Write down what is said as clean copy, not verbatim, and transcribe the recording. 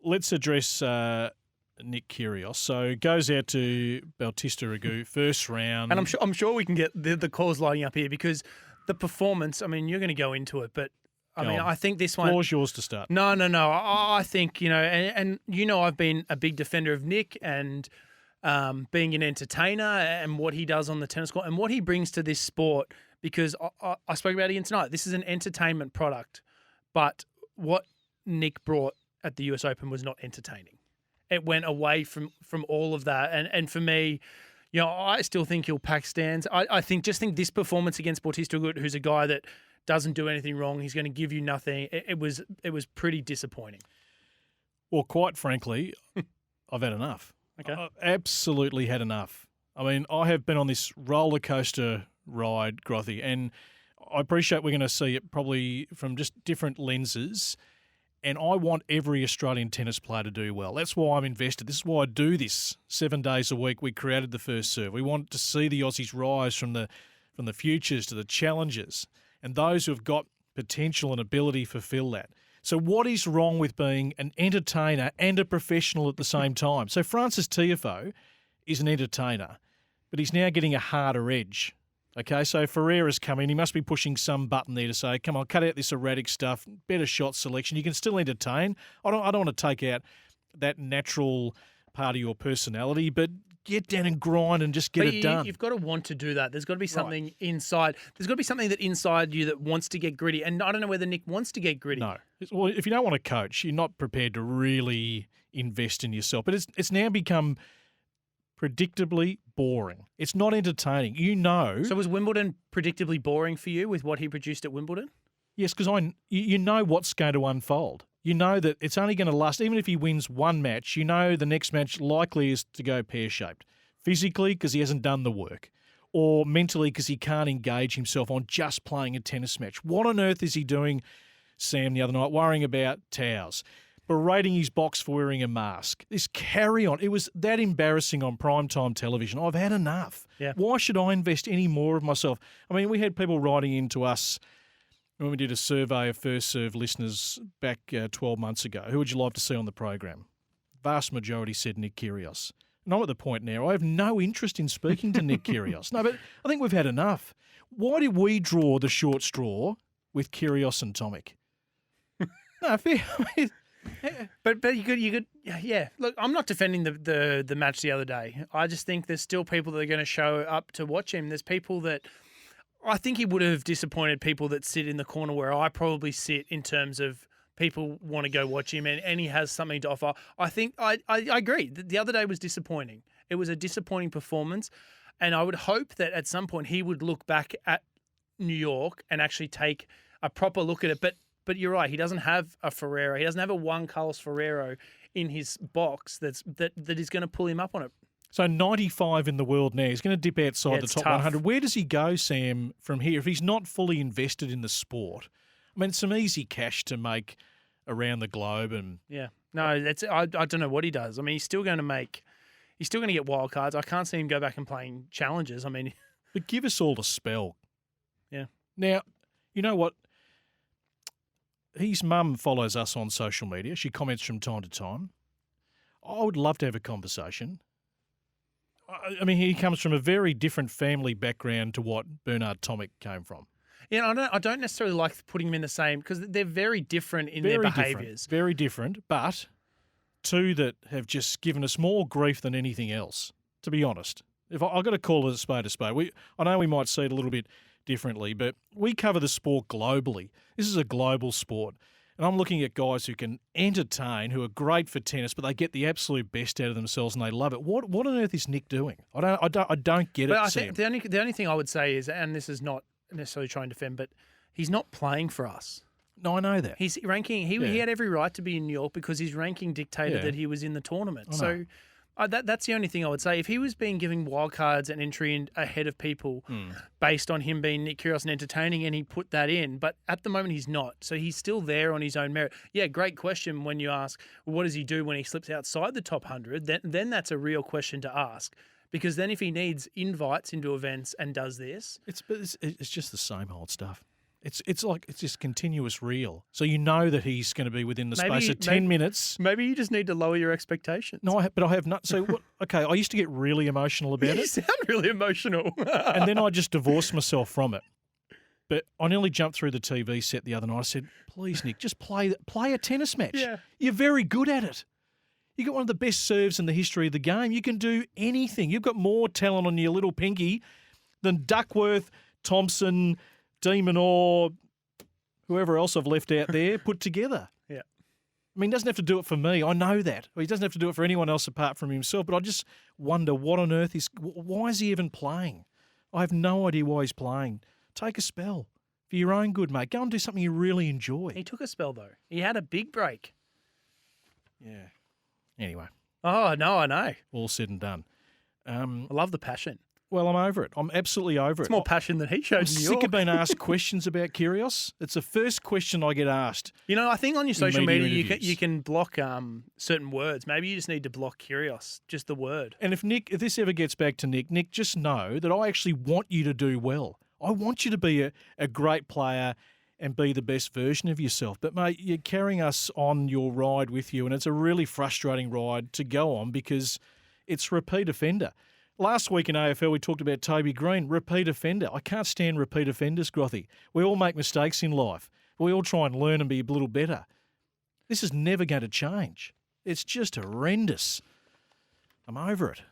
let's address Nick Kyrgios. So goes out to Bautista Agut, first round. And I'm sure we can get the calls lining up here because the performance, I mean, you're going to go into it, but I think this one... Floor's yours to start. No. I think, and I've been a big defender of Nick and being an entertainer and what he does on the tennis court and what he brings to this sport, because I spoke about it again tonight. This is an entertainment product, but what Nick brought at the US Open was not entertaining. It went away from all of that. And for me, I still think he'll pack stands. I think this performance against Bautista Agut, who's a guy that doesn't do anything wrong, he's going to give you nothing. It was pretty disappointing. Well, quite frankly, I've had enough. Okay. I've absolutely had enough. I mean, I have been on this roller coaster ride, Grothy, and I appreciate we're going to see it probably from just different lenses. And I want every Australian tennis player to do well. That's why I'm invested. This is why I do this 7 days a week. We created the First Serve. We want to see the Aussies rise from the futures to the challengers, and those who have got potential and ability fulfill that. So what is wrong with being an entertainer and a professional at the same time? So Francis Tiafoe is an entertainer, but he's now getting a harder edge. Okay, so Ferreira's come in. He must be pushing some button there to say, come on, cut out this erratic stuff, better shot selection. You can still entertain. I don't want to take out that natural part of your personality, but get down and grind and just get it done. You've got to want to do that. There's got to be something inside. There's got to be something that inside you that wants to get gritty. And I don't know whether Nick wants to get gritty. No. Well, if you don't want to coach, you're not prepared to really invest in yourself. But it's now become predictably boring. It's not entertaining. So was Wimbledon predictably boring for you with what he produced at Wimbledon? Yes, because you know what's going to unfold. You know that it's only going to last, even if he wins one match, you know the next match likely is to go pear-shaped. Physically, because he hasn't done the work, or mentally, because he can't engage himself on just playing a tennis match. What on earth is he doing, Sam, the other night, worrying about towels, berating his box for wearing a mask? This carry-on, it was that embarrassing on primetime television. I've had enough. Yeah. Why should I invest any more of myself? I mean, we had people writing into us when we did a survey of First Serve listeners back 12 months ago. Who would you like to see on the program? Vast majority said Nick Kyrgios. And I'm at the point now, I have no interest in speaking to Nick Kyrgios. No, but I think we've had enough. Why did we draw the short straw with Kyrgios and Tomic? No, fair. But you could, yeah. Look, I'm not defending the match the other day. I just think there's still people that are going to show up to watch him. There's people that I think he would have disappointed people that sit in the corner where I probably sit in terms of people want to go watch him and he has something to offer. I think I agree. The other day was disappointing. It was a disappointing performance, and I would hope that at some point he would look back at New York and actually take a proper look at it. But you're right. He doesn't have a Ferrero. He doesn't have a Juan Carlos Ferrero in his box that is going to pull him up on it. So 95 in the world now. He's going to dip outside the top tough. 100. Where does he go, Sam, from here? If he's not fully invested in the sport, I mean, some easy cash to make around the globe. And yeah, no, I don't know what he does. I mean, he's still going to get wild cards. I can't see him go back and playing challenges. I mean, but give us all a spell. Yeah. Now, you know what? His mum follows us on social media. She comments from time to time. I would love to have a conversation. I mean, he comes from a very different family background to what Bernard Tomic came from. Yeah, I don't necessarily like putting them in the same because they're very different in their behaviours. Very different, but two that have just given us more grief than anything else, to be honest. If I've got to call it a spade a spade. I know we might see it a little bit differently, but we cover the sport globally. This is a global sport. And I'm looking at guys who can entertain, who are great for tennis, but they get the absolute best out of themselves and they love it. What on earth is Nick doing? I don't get it, I Sam. think the only thing I would say is, and this is not necessarily trying to defend, but he's not playing for us. No, I know that. He's ranking. He had every right to be in New York because his ranking dictated that he was in the tournament. So that's the only thing I would say. If he was being given wildcards and entry in ahead of people based on him being Nick Kyrgios and entertaining, and he put that in, but at the moment he's not. So he's still there on his own merit. Yeah, great question when you ask, well, what does he do when he slips outside the top 100? Then that's a real question to ask. Because then if he needs invites into events and does this... It's just the same old stuff. It's like it's this continuous reel. So you know that he's going to be within the space of 10 minutes. Maybe you just need to lower your expectations. No, but I have not. So, okay, I used to get really emotional about You it. sound really emotional. And then I just divorced myself from it. But I nearly jumped through the TV set the other night. I said, please, Nick, just play a tennis match. Yeah. You're very good at it. You got one of the best serves in the history of the game. You can do anything. You've got more talent on your little pinky than Duckworth, Thompson, Demon, or whoever else I've left out there put together. Yeah. I mean, he doesn't have to do it for me. I know that. He doesn't have to do it for anyone else apart from himself. But I just wonder what on earth why is he even playing? I have no idea why he's playing. Take a spell for your own good, mate. Go and do something you really enjoy. He took a spell, though. He had a big break. Yeah. Anyway. Oh, no, I know. All said and done. I love the passion. Well, I'm over it. I'm absolutely over it. It's more passion than he showed I'm in New sick York. of being asked questions about Kyrgios. It's the first question I get asked. You know, I think on your social media media interviews. you can block certain words. Maybe you just need to block Kyrgios, just the word. And if this ever gets back to Nick, just know that I actually want you to do well. I want you to be a great player and be the best version of yourself. But, mate, you're carrying us on your ride with you, and it's a really frustrating ride to go on because it's repeat offender. Last week in AFL, we talked about Toby Green, repeat offender. I can't stand repeat offenders, Grothy. We all make mistakes in life. We all try and learn and be a little better. This is never going to change. It's just horrendous. I'm over it.